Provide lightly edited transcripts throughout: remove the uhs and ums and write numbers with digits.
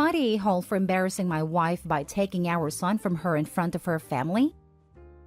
Might I a-hole for embarrassing my wife by taking our son from her in front of her family?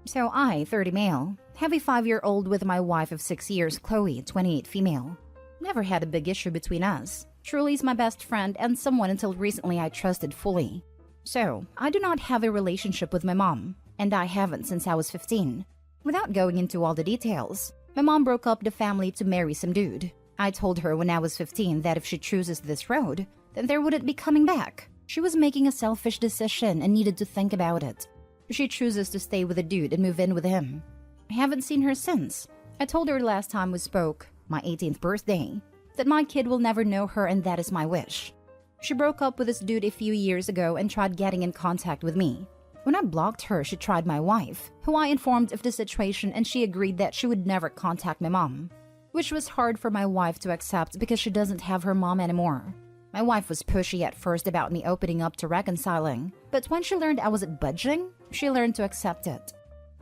So I, 30 male, have a 5-year-old with my wife of 6 years, Chloe, 28 female. Never had a big issue between us. Truly is my best friend and someone until recently I trusted fully. So, I do not have a relationship with my mom, and I haven't since I was 15. Without going into all the details, my mom broke up the family to marry some dude. I told her when I was 15 that if she chooses this road, then there wouldn't be coming back. She was making a selfish decision and needed to think about it. She chooses to stay with a dude and move in with him. I haven't seen her since. I told her last time we spoke, my 18th birthday, that my kid will never know her and that is my wish. She broke up with this dude a few years ago and tried getting in contact with me. When I blocked her, she tried my wife, who I informed of the situation, and she agreed that she would never contact my mom, which was hard for my wife to accept because she doesn't have her mom anymore. My wife was pushy at first about me opening up to reconciling, but when she learned I wasn't budging, she learned to accept it.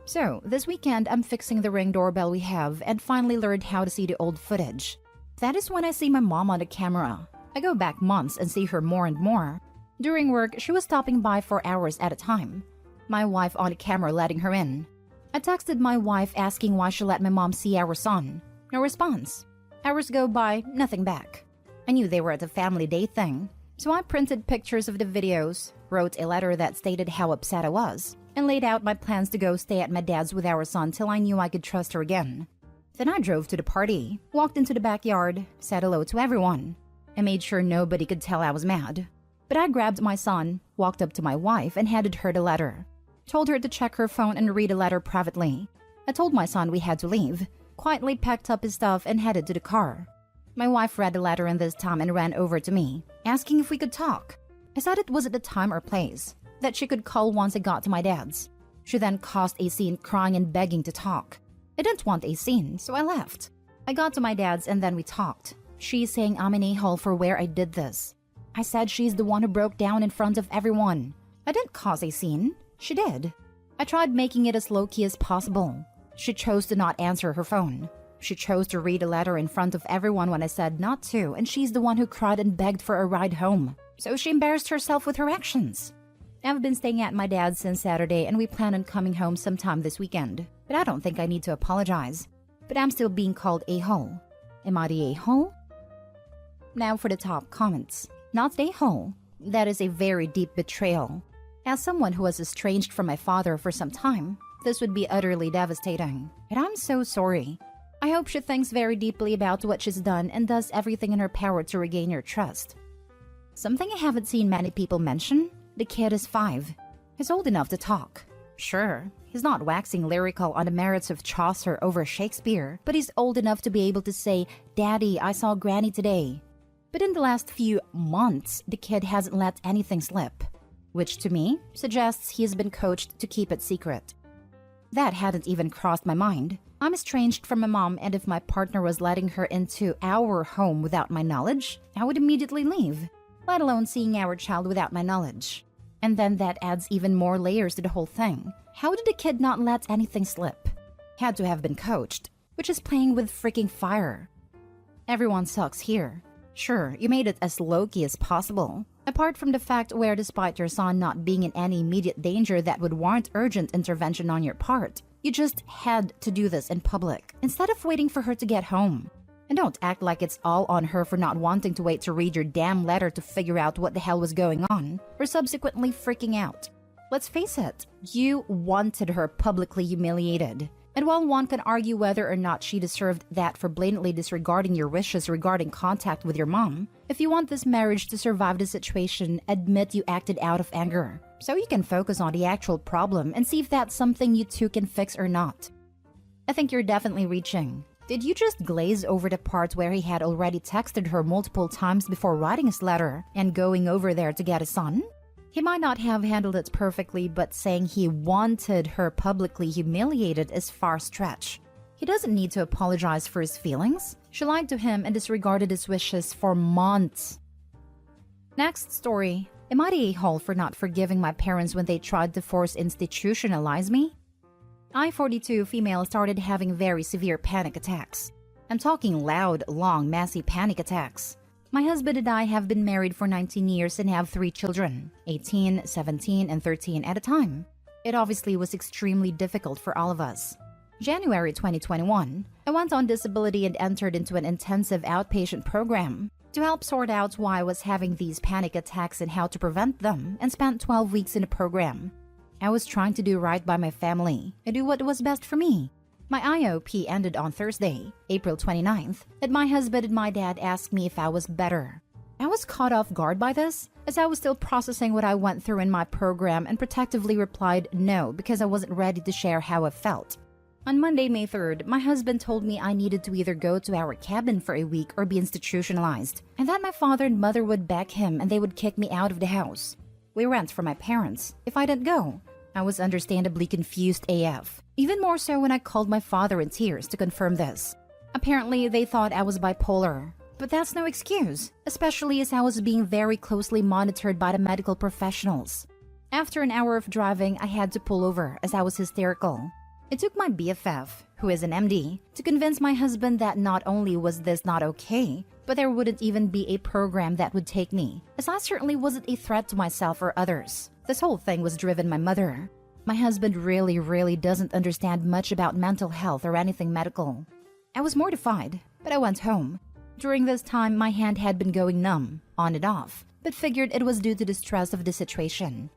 So, this weekend I'm fixing the Ring doorbell we have and finally learned how to see the old footage. That is when I see my mom on the camera. I go back months and see her more and more. During work, she was stopping by for hours at a time. My wife on the camera letting her in. I texted my wife asking why she let my mom see our son. No response. Hours go by, nothing back. I knew they were at a family day thing, so I printed pictures of the videos, wrote a letter that stated how upset I was, and laid out my plans to go stay at my dad's with our son till I knew I could trust her again. Then I drove to the party, walked into the backyard, said hello to everyone. I made sure nobody could tell I was mad. But I grabbed my son, walked up to my wife, and handed her the letter. Told her to check her phone and read the letter privately. I told my son we had to leave, quietly packed up his stuff and headed to the car. My wife read the letter in this time and ran over to me, asking if we could talk. I said it wasn't the time or place, that she could call once I got to my dad's. She then caused a scene crying and begging to talk. I didn't want a scene, so I left. I got to my dad's and then we talked. She's saying I'm an a-hole for where I did this. I said she's the one who broke down in front of everyone. I didn't cause a scene. She did. I tried making it as low-key as possible. She chose to not answer her phone. She chose to read a letter in front of everyone when I said not to, and she's the one who cried and begged for a ride home. So she embarrassed herself with her actions. I've been staying at my dad's since Saturday and we plan on coming home sometime this weekend. But I don't think I need to apologize. But I'm still being called a-hole. Am I the a-hole? Now for the top comments. Not the a-hole. That is a very deep betrayal. As someone who was estranged from my father for some time, this would be utterly devastating. And I'm so sorry. I hope she thinks very deeply about what she's done and does everything in her power to regain your trust. Something I haven't seen many people mention, the kid is 5. He's old enough to talk. Sure, he's not waxing lyrical on the merits of Chaucer over Shakespeare, but he's old enough to be able to say, "Daddy, I saw Granny today." But in the last few months, the kid hasn't let anything slip, which to me suggests he has been coached to keep it secret. That hadn't even crossed my mind. I'm estranged from my mom, and if my partner was letting her into our home without my knowledge, I would immediately leave, let alone seeing our child without my knowledge. And then that adds even more layers to the whole thing. How did the kid not let anything slip? Had to have been coached, which is playing with freaking fire. Everyone sucks here. Sure, you made it as low-key as possible. Apart from the fact where despite your son not being in any immediate danger that would warrant urgent intervention on your part, you just had to do this in public, instead of waiting for her to get home. And don't act like it's all on her for not wanting to wait to read your damn letter to figure out what the hell was going on, or subsequently freaking out. Let's face it, you wanted her publicly humiliated. And while one can argue whether or not she deserved that for blatantly disregarding your wishes regarding contact with your mom, if you want this marriage to survive the situation, admit you acted out of anger, so you can focus on the actual problem and see if that's something you two can fix or not. I think you're definitely reaching. Did you just glaze over the part where he had already texted her multiple times before writing his letter and going over there to get his son? He might not have handled it perfectly, but saying he wanted her publicly humiliated is far stretch. He doesn't need to apologize for his feelings. She lied to him and disregarded his wishes for months. Next story. Am I the a-hole for not forgiving my parents when they tried to force institutionalize me? I, 42 female, started having very severe panic attacks. I'm talking loud, long, messy panic attacks. My husband and I have been married for 19 years and have 3 children, 18, 17, and 13 at a time. It obviously was extremely difficult for all of us. January 2021, I went on disability and entered into an intensive outpatient program to help sort out why I was having these panic attacks and how to prevent them, and spent 12 weeks in a program. I was trying to do right by my family and do what was best for me. My IOP ended on Thursday, April 29th, and my husband and my dad asked me if I was better. I was caught off guard by this, as I was still processing what I went through in my program, and protectively replied no because I wasn't ready to share how I felt. On Monday, May 3rd, my husband told me I needed to either go to our cabin for a week or be institutionalized, and that my father and mother would back him and they would kick me out of the house. We rent from my parents if I didn't go. I was understandably confused AF, even more so when I called my father in tears to confirm this. Apparently, they thought I was bipolar, but that's no excuse, especially as I was being very closely monitored by the medical professionals. After an hour of driving, I had to pull over as I was hysterical. It took my BFF, who is an MD, to convince my husband that not only was this not okay, but there wouldn't even be a program that would take me, as I certainly wasn't a threat to myself or others. This whole thing was driven by my mother. My husband really doesn't understand much about mental health or anything medical. I was mortified, but I went home. During this time, my hand had been going numb, on and off, but figured it was due to the stress of the situation.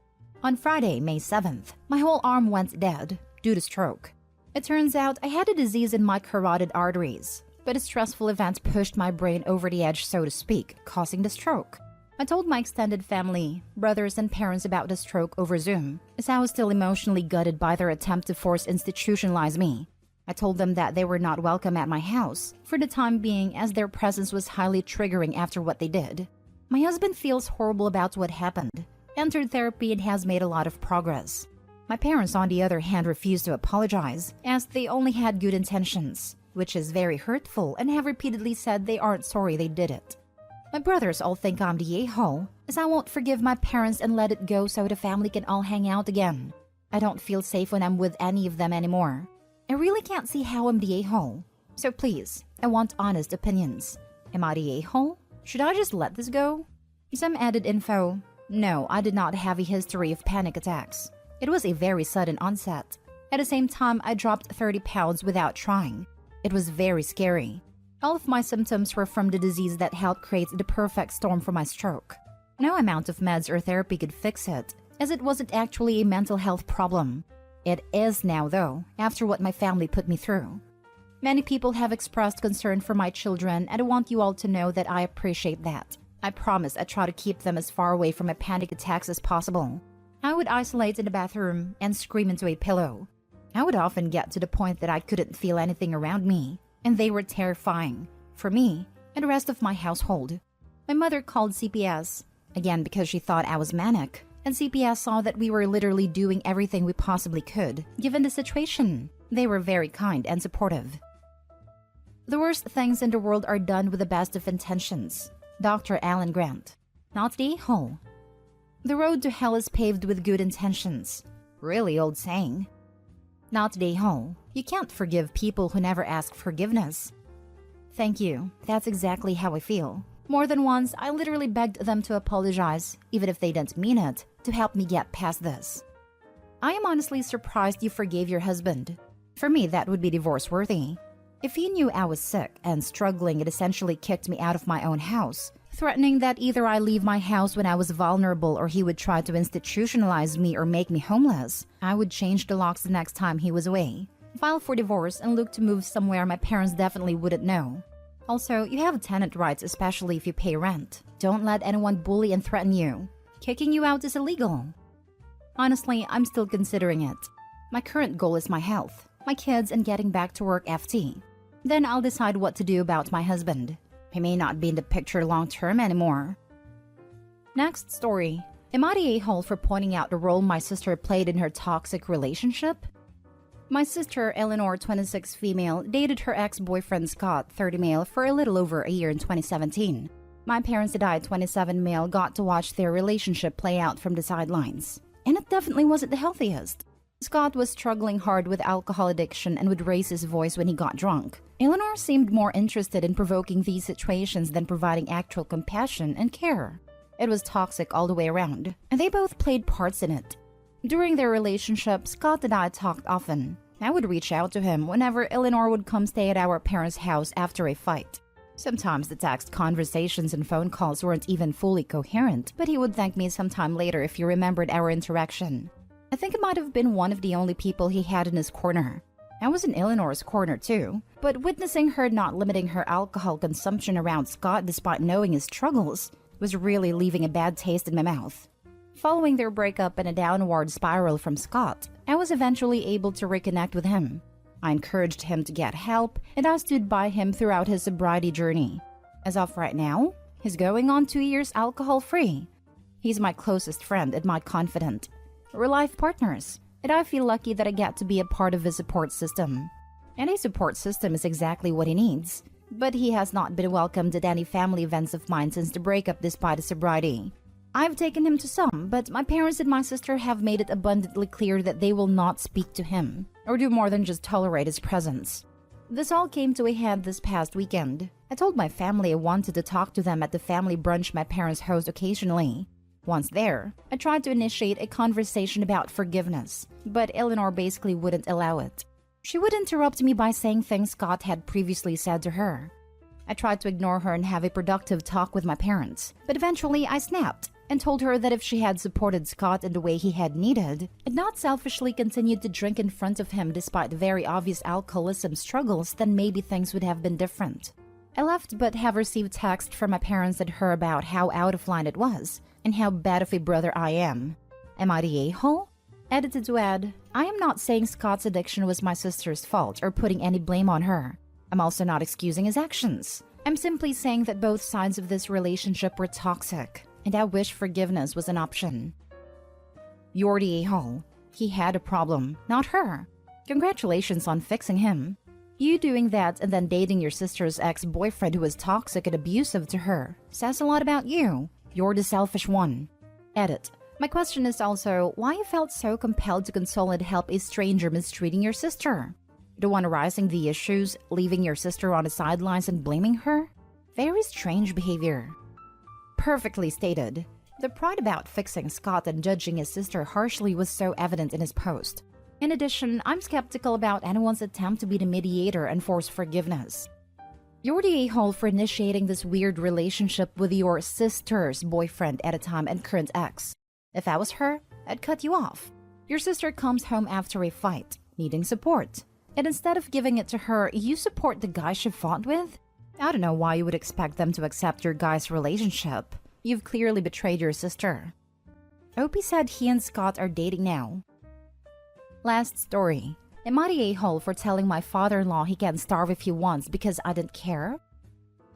On Friday, May 7th, my whole arm went dead due to stroke. It turns out I had a disease in my carotid arteries, but a stressful event pushed my brain over the edge, so to speak, causing the stroke. I told my extended family, brothers and parents about the stroke over Zoom, as I was still emotionally gutted by their attempt to force institutionalize me. I told them that they were not welcome at my house for the time being, as their presence was highly triggering after what they did. My husband feels horrible about what happened, entered therapy, and has made a lot of progress. My parents, on the other hand, refused to apologize, as they only had good intentions, which is very hurtful, and have repeatedly said they aren't sorry they did it. My brothers all think I'm the a-hole, as I won't forgive my parents and let it go so the family can all hang out again. I don't feel safe when I'm with any of them anymore. I really can't see how I'm the a-hole. So please, I want honest opinions. Am I the a-hole? Should I just let this go? Some added info. No, I did not have a history of panic attacks. It was a very sudden onset. At the same time, I dropped 30 pounds without trying. It was very scary. All of my symptoms were from the disease that helped create the perfect storm for my stroke. No amount of meds or therapy could fix it, as it wasn't actually a mental health problem. It is now, though, after what my family put me through. Many people have expressed concern for my children, and I want you all to know that I appreciate that. I promise I try to keep them as far away from my panic attacks as possible. I would isolate in the bathroom and scream into a pillow. I would often get to the point that I couldn't feel anything around me, and they were terrifying for me and the rest of my household. My mother called CPS, again because she thought I was manic, and CPS saw that we were literally doing everything we possibly could, given the situation. They were very kind and supportive. The worst things in the world are done with the best of intentions. Dr. Alan Grant. Not the a-hole. The road to hell is paved with good intentions. Really old saying. Not the a-hole. You can't forgive people who never ask forgiveness. Thank you. That's exactly how I feel. More than once, I literally begged them to apologize, even if they didn't mean it, to help me get past this. I am honestly surprised you forgave your husband. For me, that would be divorce-worthy. If he knew I was sick and struggling, it essentially kicked me out of my own house, threatening that either I leave my house when I was vulnerable or he would try to institutionalize me or make me homeless. I would change the locks the next time he was away, file for divorce, and look to move somewhere my parents definitely wouldn't know. Also, you have tenant rights, especially if you pay rent. Don't let anyone bully and threaten you. Kicking you out is illegal. Honestly, I'm still considering it. My current goal is my health, my kids, and getting back to work FT. Then I'll decide what to do about my husband. He may not be in the picture long term anymore. Next story. Am I the a-hole for pointing out the role my sister played in her toxic relationship? My sister, Eleanor, 26 female, dated her ex-boyfriend Scott, 30 male, for a little over a year in 2017. My parents and I, 27 male, got to watch their relationship play out from the sidelines. And it definitely wasn't the healthiest. Scott was struggling hard with alcohol addiction and would raise his voice when he got drunk. Eleanor seemed more interested in provoking these situations than providing actual compassion and care. It was toxic all the way around, and they both played parts in it. During their relationship, Scott and I talked often. I would reach out to him whenever Eleanor would come stay at our parents' house after a fight. Sometimes the text conversations and phone calls weren't even fully coherent, but he would thank me sometime later if he remembered our interaction. I think I might have been one of the only people he had in his corner. I was in Eleanor's corner too, but witnessing her not limiting her alcohol consumption around Scott despite knowing his struggles was really leaving a bad taste in my mouth. Following their breakup and a downward spiral from Scott, I was eventually able to reconnect with him. I encouraged him to get help, and I stood by him throughout his sobriety journey. As of right now, he's going on 2 years alcohol-free. He's my closest friend and my confidant. We're life partners, and I feel lucky that I get to be a part of his support system. And a support system is exactly what he needs. But he has not been welcomed at any family events of mine since the breakup despite his sobriety. I've taken him to some, but my parents and my sister have made it abundantly clear that they will not speak to him, or do more than just tolerate his presence. This all came to a head this past weekend. I told my family I wanted to talk to them at the family brunch my parents host occasionally. Once there, I tried to initiate a conversation about forgiveness, but Eleanor basically wouldn't allow it. She would interrupt me by saying things Scott had previously said to her. I tried to ignore her and have a productive talk with my parents, but eventually I snapped and told her that if she had supported Scott in the way he had needed, and not selfishly continued to drink in front of him despite the very obvious alcoholism struggles, then maybe things would have been different. I left but have received text from my parents and her about how out of line it was, and how bad of a brother I am. Am I the a-hole? Edited to add, I am not saying Scott's addiction was my sister's fault or putting any blame on her. I'm also not excusing his actions. I'm simply saying that both sides of this relationship were toxic, and I wish forgiveness was an option. You're the a-hole. He had a problem, not her. Congratulations on fixing him. You doing that and then dating your sister's ex-boyfriend who was toxic and abusive to her says a lot about you. You're the selfish one. Edit. My question is also why you felt so compelled to console and help a stranger mistreating your sister. The one arising the issues, leaving your sister on the sidelines and blaming her? Very strange behavior. Perfectly stated. The pride about fixing Scott and judging his sister harshly was so evident in his post. In addition, I'm skeptical about anyone's attempt to be the mediator and force forgiveness. You're the a-hole for initiating this weird relationship with your sister's boyfriend at a time and current ex. If I was her, I'd cut you off. Your sister comes home after a fight, needing support. And instead of giving it to her, you support the guy she fought with? I don't know why you would expect them to accept your guy's relationship. You've clearly betrayed your sister. Opie said he and Scott are dating now. Last story. Am I the a-hole for telling my father-in-law he can starve if he wants because I didn't care?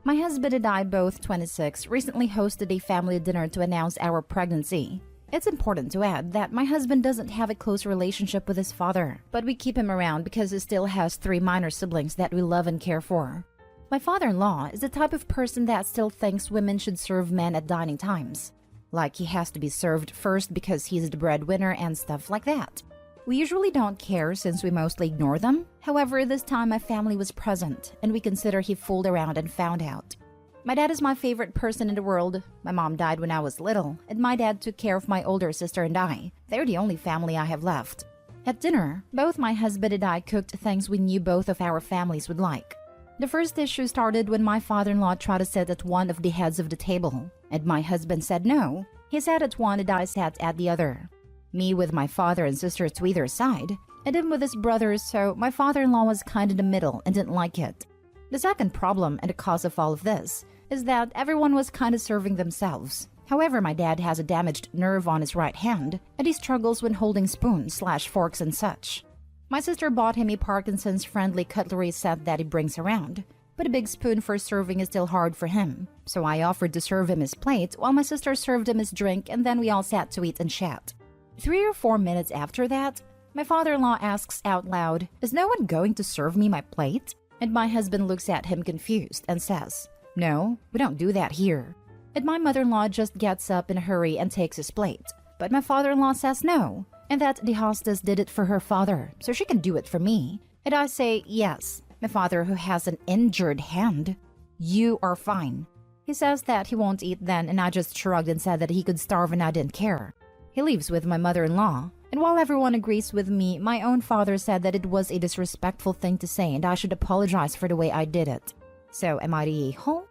My husband and I, both 26, recently hosted a family dinner to announce our pregnancy. It's important to add that my husband doesn't have a close relationship with his father, but we keep him around because he still has 3 minor siblings that we love and care for. My father-in-law is the type of person that still thinks women should serve men at dining times. Like he has to be served first because he's the breadwinner and stuff like that. We usually don't care since we mostly ignore them. However, this time my family was present, and we consider he fooled around and found out. My dad is my favorite person in the world. My mom died when I was little, and my dad took care of my older sister and I. They're the only family I have left. At dinner, both my husband and I cooked things we knew both of our families would like. The first issue started when my father-in-law tried to sit at one of the heads of the table, and my husband said no. He sat at one and I sat at the other. Me with my father and sister to either side, and him with his brothers, so my father-in-law was kind of in the middle and didn't like it. The second problem, and the cause of all of this, is that everyone was kind of serving themselves. However, my dad has a damaged nerve on his right hand, and he struggles when holding spoons/forks and such. My sister bought him a Parkinson's-friendly cutlery set that he brings around, but a big spoon for serving is still hard for him, so I offered to serve him his plate while my sister served him his drink, and then we all sat to eat and chat. 3 or 4 minutes after that, my father-in-law asks out loud, "Is no one going to serve me my plate?" And my husband looks at him confused and says, "No, we don't do that here." And my mother-in-law just gets up in a hurry and takes his plate. But my father-in-law says no. and that the hostess did it for her father, so she can do it for me. And I say, yes, my father who has an injured hand. You are fine. He says that he won't eat then, and I just shrugged and said that he could starve and I didn't care. He lives with my mother-in-law, and while everyone agrees with me, my own father said that it was a disrespectful thing to say and I should apologize for the way I did it. So am I the a-hole?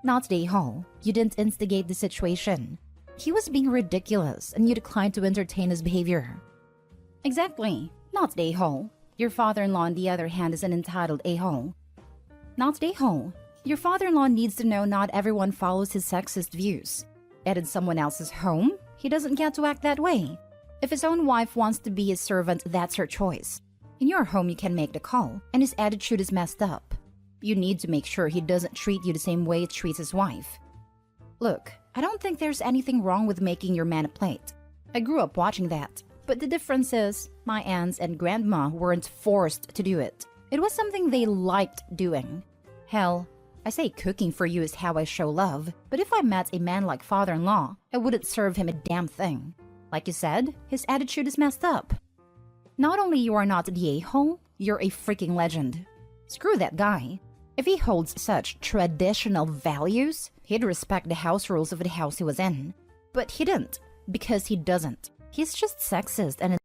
Not the a-hole. You didn't instigate the situation. He was being ridiculous and you declined to entertain his behavior. Exactly. Not the a-hole. Your father-in-law, on the other hand, is an entitled a-hole. Not the a-hole. Your father-in-law needs to know not everyone follows his sexist views. And in someone else's home, he doesn't get to act that way. If his own wife wants to be his servant, that's her choice. In your home, you can make the call, and his attitude is messed up. You need to make sure he doesn't treat you the same way he treats his wife. Look, I don't think there's anything wrong with making your man a plate. I grew up watching that. But the difference is, my aunts and grandma weren't forced to do it. It was something they liked doing. Hell, I say cooking for you is how I show love, but if I met a man like father-in-law, I wouldn't serve him a damn thing. Like you said, his attitude is messed up. Not only you are not the a-hole, you're a freaking legend. Screw that guy. If he holds such traditional values, he'd respect the house rules of the house he was in. But he didn't, because he doesn't. He's just sexist and